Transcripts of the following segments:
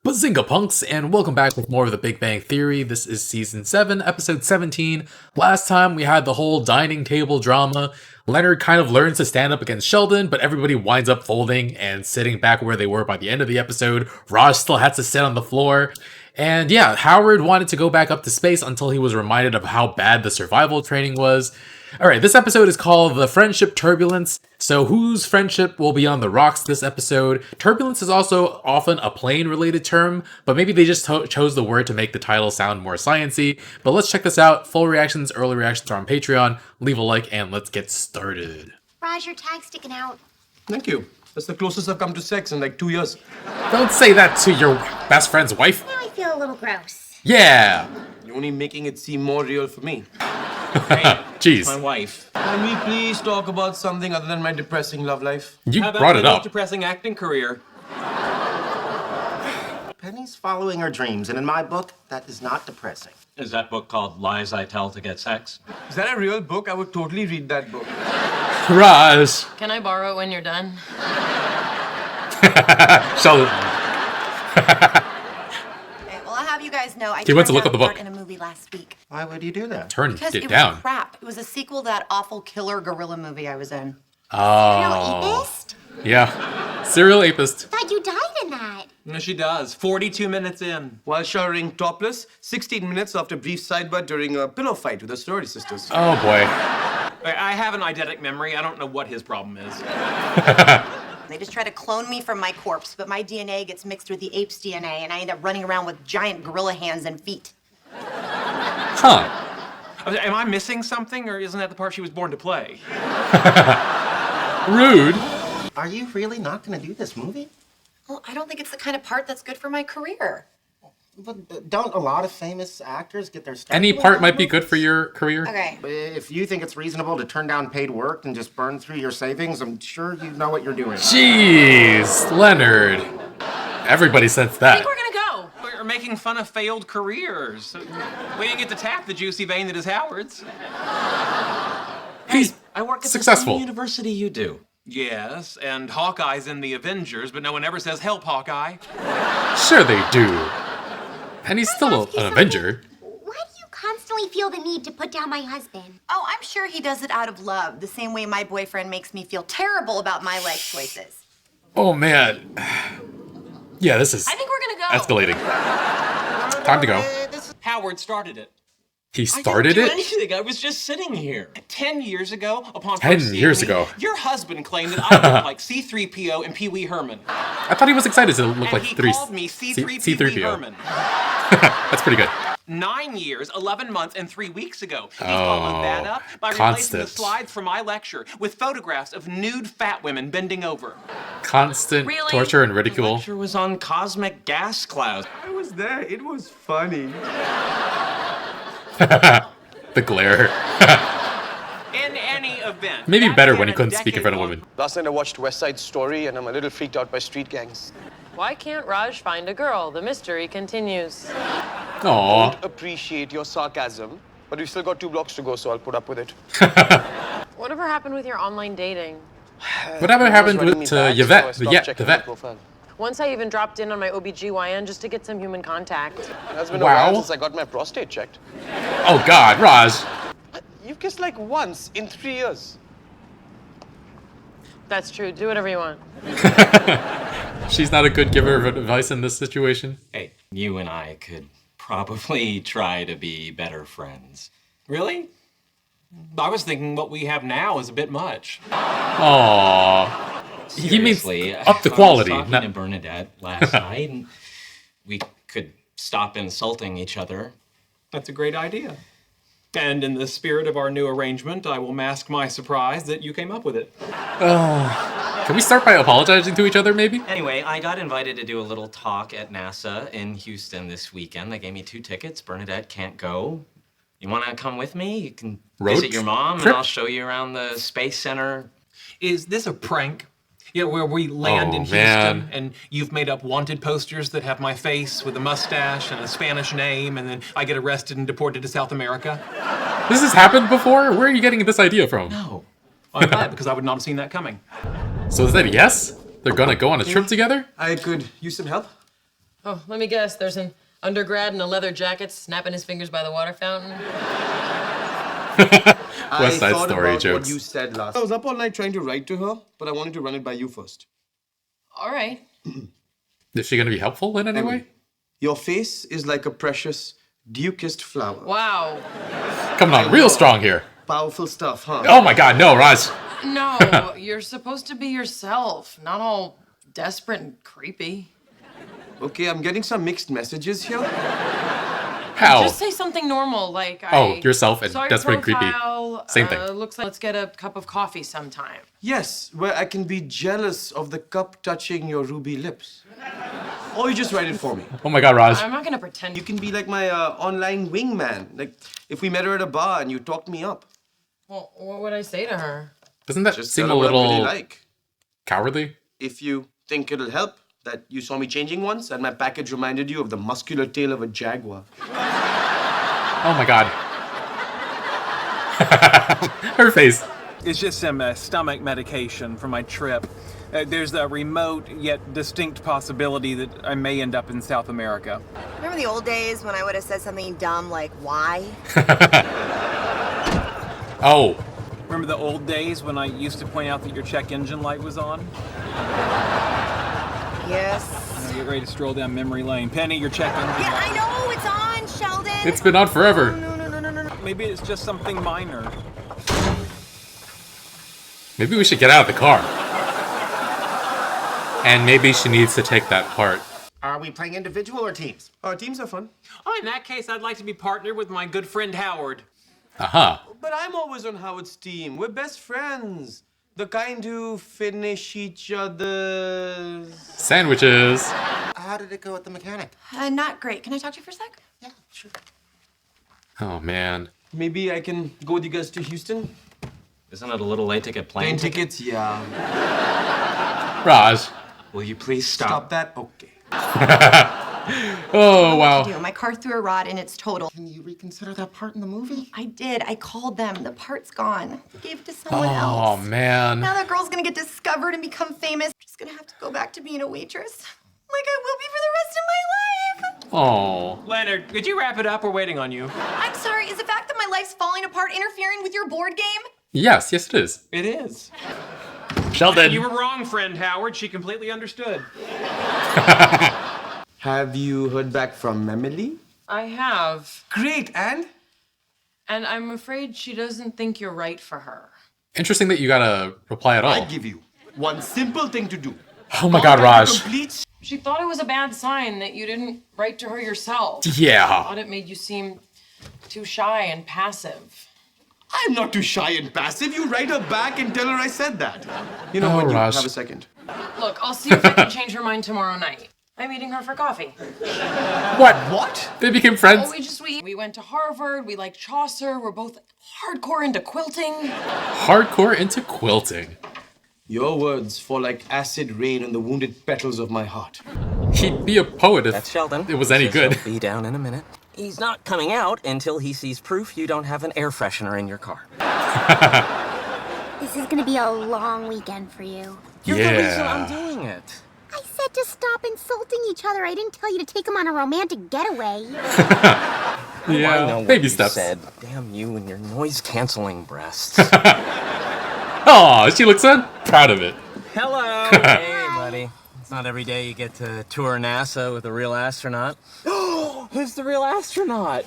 Bazinga punks, and welcome back with more of the Big Bang Theory. This is season 7, episode 17. Last time we had the whole dining table drama. Leonard kind of learns to stand up against Sheldon, but everybody winds up folding and sitting back where they were by the end of the episode. Raj still had to sit on the floor. And yeah, Howard wanted to go back up to space until he was reminded of how bad the survival training was. Alright, this episode is called the Friendship Turbulence. So whose friendship will be on the rocks this episode? Turbulence is also often a plane-related term, but maybe they just chose the word to make the title sound more sciencey. But let's check this out. Full reactions, early reactions are on Patreon. Leave a like and let's get started. Raj, your tag's sticking out. Thank you. That's the closest I've come to sex in like 2 years. Don't say that to your best friend's wife. Now I feel a little gross. Yeah. You're only making it seem more real for me. Hey, Jeez. my wife. Can we please talk about something other than my depressing love life? You How about brought it my most up. depressing acting career? Penny's following her dreams, and in my book, that is not depressing. Is that book called Lies I Tell to Get Sex? Is that a real book? I would totally read that book. Raj. Can I borrow it when you're done? Sheldon. Okay, well, I'll have you guys know I He went to look turned up the down book. part in a movie last week. Why would you do that? Turned Because it it down. was crap. It was a sequel to that awful killer gorilla movie I was in. Oh. Apist? Yeah. Serial apist. Thought you died in that. No, she does. 42 minutes in. While showering topless, 16 minutes after brief sidebar during a pillow fight with the sorority sisters. Oh boy. I have an eidetic memory. I don't know what his problem is. They just try to clone me from my corpse, but my DNA gets mixed with the ape's DNA, and I end up running around with giant gorilla hands and feet. Huh. Am I missing something, or isn't that the part she was born to play? Rude. Are you really not going to do this movie? Well, I don't think it's the kind of part that's good for my career. But don't a lot of famous actors get their start? Any doing part that might be movie? good for your career. Okay. If you think it's reasonable to turn down paid work and just burn through your savings, I'm sure you know what you're doing. Jeez, Leonard. Everybody sensed I think that. we're gonna go. We're making fun of failed careers. We didn't get to tap the juicy vein that is Howard's. He's I work at successful. the same university you do. Yes, and Hawkeye's in the Avengers, but no one ever says, "Help, Hawkeye." Sure they do. And he's still ask you an something? Avenger. Why do you constantly feel the need to put down my husband? Oh, I'm sure he does it out of love, the same way my boyfriend makes me feel terrible about my life choices. Oh man. Yeah, this is I think we're gonna go. escalating. Time to go. Howard started it. He started I didn't it? do anything. I was just sitting here. 10 years ago, upon 10 first seeing years me, ago. your husband claimed that I looked like C-3PO and Pee Wee Herman. I thought he was excited to look And like he three called me C-3 Pee Wee C3PO. Herman. That's pretty good. 9 years, 11 months, and 3 weeks ago. He followed that up by replacing constant. the slides from my lecture with photographs of nude fat women bending over. Constant Really? torture and The ridicule. lecture was on cosmic gas clouds. I was there. It was funny. The glare. In any event. Maybe back better then when he a couldn't speak in front of decade women. Last night I watched West Side Story and I'm a little freaked out by street gangs. Why can't Raj find a girl? The mystery continues. Aww. Appreciate your sarcasm, but we've still got 2 blocks to go, so I'll put up with it. Whatever happened with your online dating? Whatever happened It was with running me back, Yvette? so I stopped The checking my vet. profile. Once I even dropped in on my OBGYN just to get some human contact. It has been a Wow. while since I got my prostate checked. Oh god, Raj. You've kissed like once in 3 years. That's true. Do whatever you want. She's not a good giver of advice in this situation. Hey, you and I could probably try to be better friends. Really? I was thinking what we have now is a bit much. Aww. He means Seriously, up the I quality. was talking not- to Bernadette last night, and we could stop insulting each other. That's a great idea. And in the spirit of our new arrangement, I will mask my surprise that you came up with it. Can we start by apologizing to each other, maybe? Anyway, I got invited to do a little talk at NASA in Houston this weekend. They gave me 2 tickets. Bernadette can't go. You want to come with me? You can Road visit your mom, trip? and I'll show you around the Space Center. Is this a prank? Yeah, where we land Oh, in Houston man. and you've made up wanted posters that have my face with a mustache and a Spanish name, and then I get arrested and deported to South America? This has happened before? Where are you getting this idea from? No. I'm glad because I would not have seen that coming. So is that a yes? They're gonna go on a trip together? I could use some help. Oh, let me guess. There's an undergrad in a leather jacket snapping his fingers by the water fountain. West Side I thought Story about jokes. what you said last. I was up all night trying to write to her, but I wanted to run it by you first. All right. Is she going to be helpful in any way? Your face is like a precious dew-kissed flower. Wow. Coming on real strong here. Powerful stuff, huh? Oh my god, no, Raj. No, you're supposed to be yourself, not all desperate and creepy. Okay, I'm getting some mixed messages here. How? Just say something normal, like Oh, yourself and saw your desperate and creepy. profile, Same thing. Looks like let's get a cup of coffee sometime. Yes, where I can be jealous of the cup touching your ruby lips. Or you just write it for me. Oh my god, Raj. I'm not gonna pretend. You can be like my online wingman. Like, if we met her at a bar and you talked me up. Well, what would I say to her? Doesn't that Just seem tell a her what I'm little really like. cowardly? If you think it'll help, that you saw me changing once and my package reminded you of the muscular tail of a jaguar. Oh my god. Her face. It's just some stomach medication for my trip. There's a remote yet distinct possibility that I may end up in South America. Remember the old days when I would have said something dumb like, why? Oh. Remember the old days when I used to point out that your check engine light was on? Yes. Now get ready to stroll down memory lane. Penny, your check engine Yeah, light. I know, it's on, Sheldon. It's been on forever. No. Maybe it's just something minor. Maybe we should get out of the car. And maybe she needs to take that part. Are we playing individual or teams? Teams are fun. Oh, in that case, I'd like to be partnered with my good friend Howard. Uh-huh. But I'm always on Howard's team. We're best friends. The kind who finish each other's... Sandwiches. How did it go at the mechanic? Not great. Can I talk to you for a sec? Yeah, sure. Oh man. Maybe I can go with you guys to Houston? Isn't it a little late to get plane Plane tickets, yeah. Raj. Will you please Stop that? Okay. Oh wow. My car threw a rod and it's total. Can you reconsider that part in the movie? I did. I called them. The part's gone. I gave it to someone Oh else. man. Now that girl's gonna get discovered and become famous. I'm just gonna have to go back to being a waitress. Like I will be for the rest of my life. Oh. Leonard, could you wrap it up? We're waiting on you. I'm sorry, is the fact that my life's falling apart interfering with your board game? Yes, yes it is. It is. Sheldon. You were wrong, friend Howard. She completely understood. Have you heard back from Emily? I have, Great, and? and I'm afraid she doesn't think you're right for her. Interesting that you got a reply at all. I give you one simple thing to do. Oh my god, Raj. Complete. She thought it was a bad sign that you didn't write to her yourself. Yeah. Thought it made you seem too shy and passive. I'm not too shy and passive. You write her back and tell her I said that. You know Oh, what? You Raj. have a second. Look, I'll see if I can change her mind tomorrow night. I'm meeting her for coffee. What? What? They became friends? Oh, we went to Harvard, we liked Chaucer, we're both hardcore into quilting. Hardcore into quilting. Your words fall like acid rain on the wounded petals of my heart. He'd be a poet if That's Sheldon. it was any Says good. he'll be down in a minute. He's not coming out until he sees proof you don't have an air freshener in your car. This is gonna be a long weekend for you. You're the reason Yeah. I'm doing it. I said to stop insulting each other. I didn't tell you to take them on a romantic getaway. I know Yeah. what Baby you steps. said. Damn you and your noise-canceling breasts. Oh, she looks so proud of it. Hello. Hey, buddy. It's not every day you get to tour NASA with a real astronaut. Who's the real astronaut?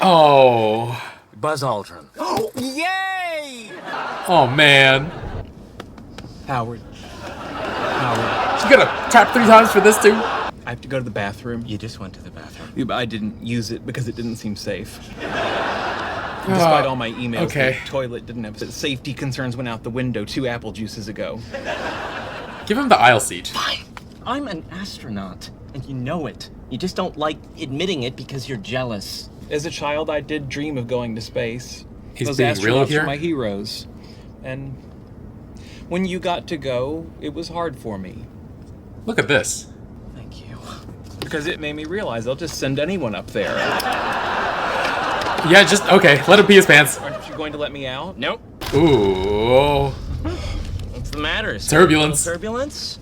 Oh. Buzz Aldrin. Yay! Oh man. Howard. She got a tap 3 times for this too? I have to go to the bathroom. You just went to the bathroom. Yeah, but I didn't use it because it didn't seem safe. Despite all my emails, okay. the toilet didn't have safety concerns went out the window 2 apple juices ago. Give him the aisle seat. I'm an astronaut, and you know it. You just don't like admitting it because you're jealous. As a child, I did dream of going to space. He's Those being real astronauts here? were my heroes. And when you got to go, it was hard for me. Look at this. Thank you. Because it made me realize they'll just send anyone up there. Yeah, just, okay, let him pee his pants. Aren't you going to let me out? Nope. Ooh. What's the matter? Turbulence. Turbulence?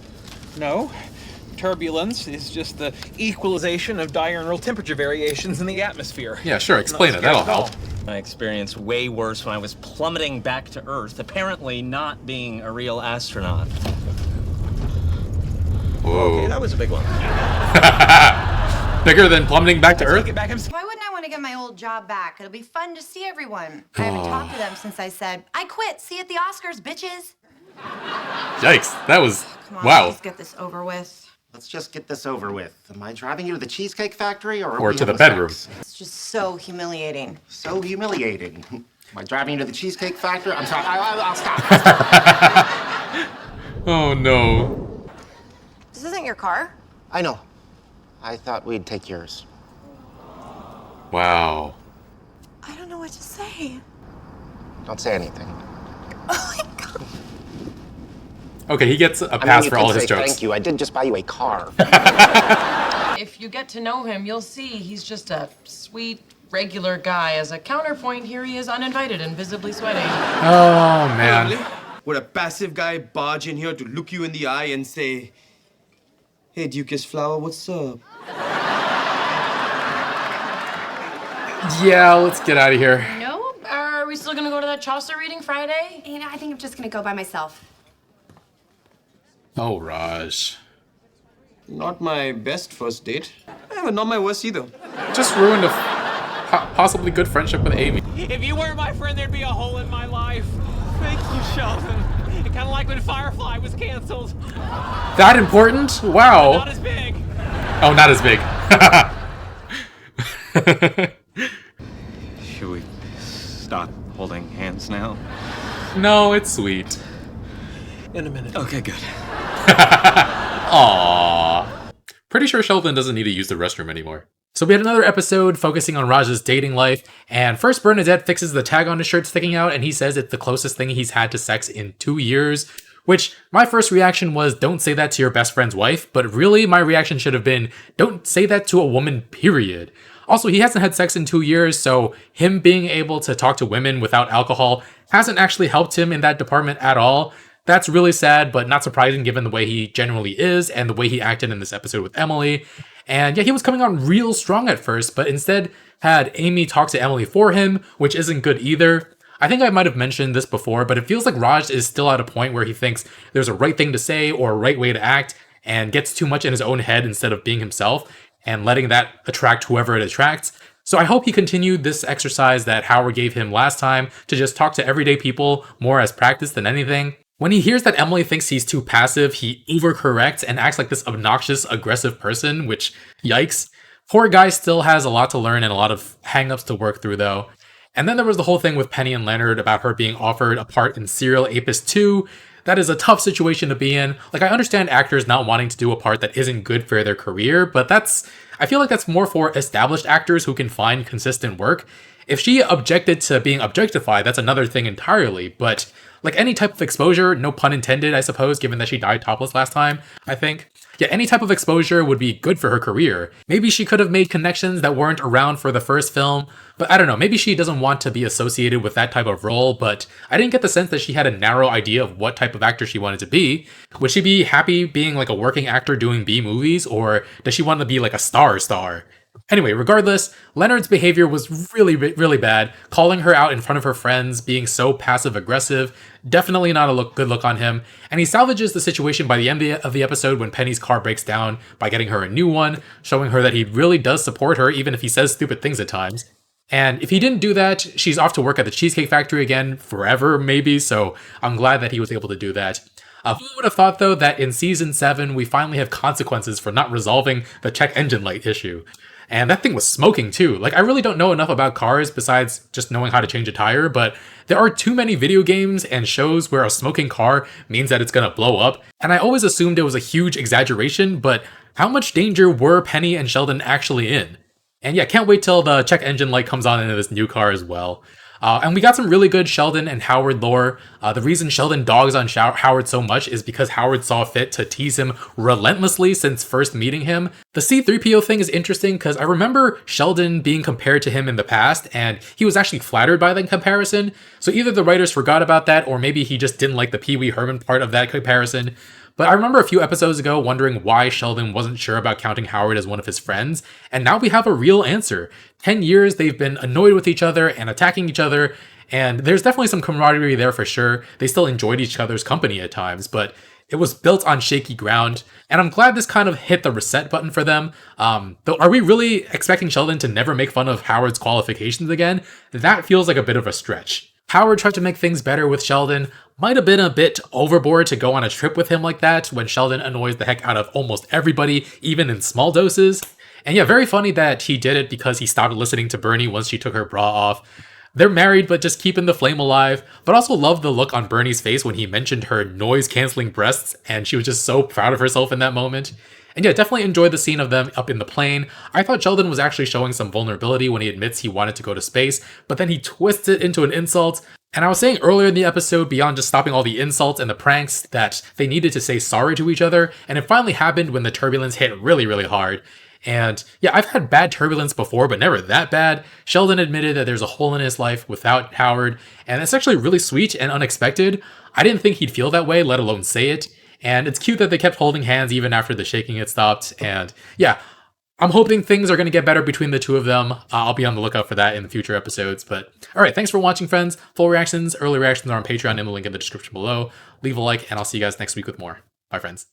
No. turbulence is just the equalization of diurnal temperature variations in the atmosphere. Yeah, sure, explain it. That'll help. I experienced way worse when I was plummeting back to Earth, apparently not being a real astronaut. Whoa. Okay, that was a big one. Bigger than plummeting back to Earth? Why wouldn't I want to get my old job back? It'll be fun to see everyone. I haven't talked to them since I said, I quit. See you at the Oscars, bitches. Yikes, that was, Come on, wow. let's get this over with. Let's just get this over with. Am I driving you to the Cheesecake Factory or Or to the bedroom. It's just so humiliating. So humiliating. Am I driving you to the Cheesecake Factory? I'm sorry, I'll stop. Oh no. This isn't your car. I know. I thought we'd take yours. Wow. I don't know what to say. Don't say anything. Oh my God. Okay, he gets a I mean, pass you for can all his say jokes. thank you. I did just buy you a car. If you get to know him, you'll see he's just a sweet, regular guy. As a counterpoint, here he is uninvited and visibly sweating. Oh man. Would a passive guy barge in here to look you in the eye and say, "Hey, Duke's Flower, what's up?" Yeah, let's get out of here. No? Are we still gonna go to that Chaucer reading Friday? You know, I think I'm just gonna go by myself. Oh, Raj. Not my best first date. But not my worst either. Just ruined a possibly good friendship with Amy. If you weren't my friend, there'd be a hole in my life. Thank you, Sheldon. Kind of like when Firefly was canceled. That important? Wow. Not as big. Oh, not as big. Should we stop holding hands now? No, it's sweet. In a minute. Okay, good. Aww. Pretty sure Sheldon doesn't need to use the restroom anymore. So we had another episode focusing on Raj's dating life, and first Bernadette fixes the tag on his shirt sticking out, and he says it's the closest thing he's had to sex in 2 years, which my first reaction was, don't say that to your best friend's wife, but really my reaction should have been, don't say that to a woman, period. Also, he hasn't had sex in 2 years, so him being able to talk to women without alcohol hasn't actually helped him in that department at all. That's really sad, but not surprising given the way he generally is and the way he acted in this episode with Emily. And yeah, he was coming on real strong at first, but instead had Amy talk to Emily for him, which isn't good either. I think I might have mentioned this before, but it feels like Raj is still at a point where he thinks there's a right thing to say or a right way to act and gets too much in his own head instead of being himself and letting that attract whoever it attracts. So I hope he continued this exercise that Howard gave him last time to just talk to everyday people more as practice than anything. When he hears that Emily thinks he's too passive, he overcorrects and acts like this obnoxious, aggressive person, which, yikes. Poor guy still has a lot to learn and a lot of hangups to work through, though. And then there was the whole thing with Penny and Leonard about her being offered a part in Serial Apis 2. That is a tough situation to be in. Like, I understand actors not wanting to do a part that isn't good for their career, but I feel like that's more for established actors who can find consistent work. If she objected to being objectified, that's another thing entirely, but like any type of exposure, no pun intended, I suppose, given that she died topless last time, I think. Yeah, any type of exposure would be good for her career. Maybe she could have made connections that weren't around for the first film, but I don't know, maybe she doesn't want to be associated with that type of role, but I didn't get the sense that she had a narrow idea of what type of actor she wanted to be. Would she be happy being like a working actor doing B movies, or does she want to be like a star? Anyway, regardless, Leonard's behavior was really, really bad. Calling her out in front of her friends, being so passive-aggressive, definitely not a good look on him. And he salvages the situation by the end of the episode when Penny's car breaks down by getting her a new one, showing her that he really does support her, even if he says stupid things at times. And if he didn't do that, she's off to work at the Cheesecake Factory again, forever maybe, so I'm glad that he was able to do that. Who would have thought, though, that in Season 7, we finally have consequences for not resolving the check engine light issue. And that thing was smoking too. Like, I really don't know enough about cars besides just knowing how to change a tire, but there are too many video games and shows where a smoking car means that it's gonna blow up. And I always assumed it was a huge exaggeration, but how much danger were Penny and Sheldon actually in? And yeah, can't wait till the check engine light comes on into this new car as well. And we got some really good Sheldon and Howard lore. The reason Sheldon dogs on Howard so much is because Howard saw fit to tease him relentlessly since first meeting him. The C-3PO thing is interesting because I remember Sheldon being compared to him in the past, and he was actually flattered by the comparison. So either the writers forgot about that, or maybe he just didn't like the Pee Wee Herman part of that comparison. But I remember a few episodes ago wondering why Sheldon wasn't sure about counting Howard as one of his friends, and now we have a real answer. 10 years they've been annoyed with each other and attacking each other, and there's definitely some camaraderie there for sure. They still enjoyed each other's company at times, but it was built on shaky ground, and I'm glad this kind of hit the reset button for them. Though, are we really expecting Sheldon to never make fun of Howard's qualifications again? That feels like a bit of a stretch. Howard tried to make things better with Sheldon. Might have been a bit overboard to go on a trip with him like that when Sheldon annoys the heck out of almost everybody, even in small doses. And yeah, very funny that he did it because he stopped listening to Bernie once she took her bra off. They're married, but just keeping the flame alive. But also love the look on Bernie's face when he mentioned her noise-canceling breasts, and she was just so proud of herself in that moment. And yeah, definitely enjoyed the scene of them up in the plane. I thought Sheldon was actually showing some vulnerability when he admits he wanted to go to space, but then he twists it into an insult. And I was saying earlier in the episode, beyond just stopping all the insults and the pranks, that they needed to say sorry to each other, and it finally happened when the turbulence hit really, really hard. And yeah, I've had bad turbulence before, but never that bad. Sheldon admitted that there's a hole in his life without Howard, and it's actually really sweet and unexpected. I didn't think he'd feel that way, let alone say it. And it's cute that they kept holding hands even after the shaking had stopped. And yeah, I'm hoping things are going to get better between the two of them. I'll be on the lookout for that in the future episodes. But all right, thanks for watching, friends. Full reactions, early reactions are on Patreon in the link in the description below. Leave a like, and I'll see you guys next week with more. Bye, friends.